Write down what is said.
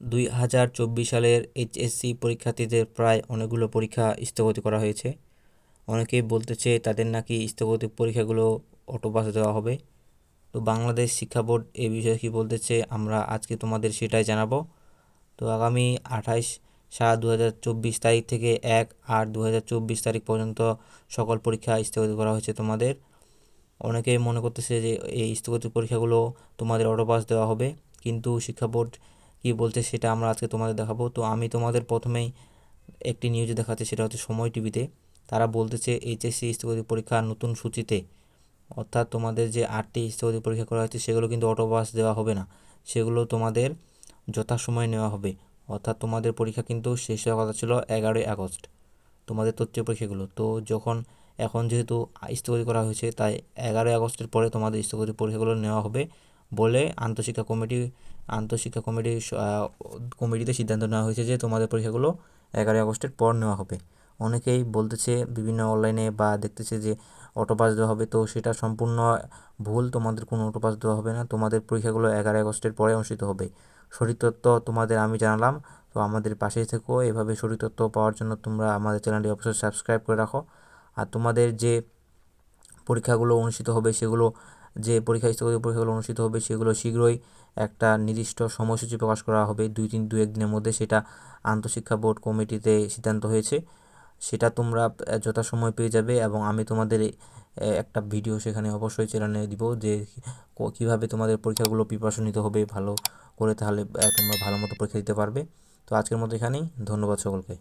2024 সালের এইচএসসি পরীক্ষার্থীদের প্রায় অনেকগুলো পরীক্ষা স্থগিত করা হয়েছে। অনেকেই বলতেছে তাদের নাকি স্থগিত পরীক্ষাগুলো অটোপাস দেওয়া হবে। তো বাংলাদেশ শিক্ষা বোর্ড এই বিষয়ে কী বলতেছে আমরা আজকে তোমাদের সেটাই জানাবো। তো আগামী 28/7/2024 তারিখ থেকে 1/8/2024 তারিখ পর্যন্ত সকল পরীক্ষা স্থগিত করা হয়েছে তোমাদের। অনেকেই মনে করতেছে যে এই স্থগিত পরীক্ষাগুলো তোমাদের অটোপাস দেওয়া হবে, কিন্তু শিক্ষা বোর্ড কী বলছে সেটা আমরা আজকে তোমাদের দেখাবো। তো আমি তোমাদের প্রথমেই একটি নিউজ দেখাচ্ছি, সেটা হচ্ছে সময় টিভিতে। তারা বলতেছে এইচএসসি স্থগিত পরীক্ষার নতুন সূচিতে, অর্থাৎ তোমাদের যে 8টি স্থগিত পরীক্ষা করা হয়েছে সেগুলো কিন্তু অটোপাস দেওয়া হবে না, সেগুলো তোমাদের যথাসময়ে নেওয়া হবে। অর্থাৎ তোমাদের পরীক্ষা কিন্তু শেষ হওয়ার কথা ছিল 11ই আগস্ট, তোমাদের তথ্য পরীক্ষাগুলো। তো এখন যেহেতু স্থগিত করা হয়েছে, তাই 11ই আগস্টের পরে তোমাদের স্থগিত পরীক্ষাগুলো নেওয়া হবে বলে কমিটিতে সিদ্ধান্ত নেওয়া হয়েছে যে তোমাদের পরীক্ষাগুলো 11ই আগস্টের পর নেওয়া হবে। অনেকেই বলতেছে বিভিন্ন অনলাইনে বা দেখতেছে যে অটোপাস দেওয়া হবে, তো সেটা সম্পূর্ণ ভুল। তোমাদের কোনো অটোপাস দেওয়া হবে না, তোমাদের পরীক্ষাগুলো 11ই আগস্টের পরে অনুষ্ঠিত হবে। সঠিক তথ্য তোমাদের আমি জানালাম। তো আমাদের পাশেই থেকো, এভাবে সঠিক তথ্য পাওয়ার জন্য তোমরা আমাদের চ্যানেলটি অবশ্যই সাবস্ক্রাইব করে রাখো। আর তোমাদের যে পরীক্ষাগুলো অনুষ্ঠিত হবে সেগুলো, যে স্থগিত পরীক্ষাগুলো অনুষ্ঠিত হবে সেগুলো শীঘ্রই একটা নির্দিষ্ট সময়সূচি প্রকাশ করা হবে, 2-1 দিনের মধ্যে। সেটা আন্তঃশিক্ষা বোর্ড কমিটিতে সিদ্ধান্ত হয়েছে, সেটা তোমরা যথাসময় পেয়ে যাবে। এবং আমি তোমাদের একটা ভিডিও সেখানে অবশ্যই চ্যানেলে দিব যে কীভাবে তোমাদের পরীক্ষাগুলো প্রিপারেশন নিতে হবে ভালো করে, তাহলে তোমরা ভালো মতো পরীক্ষা দিতে পারবে। তো আজকের মতো এখানেই, ধন্যবাদ সকলকে।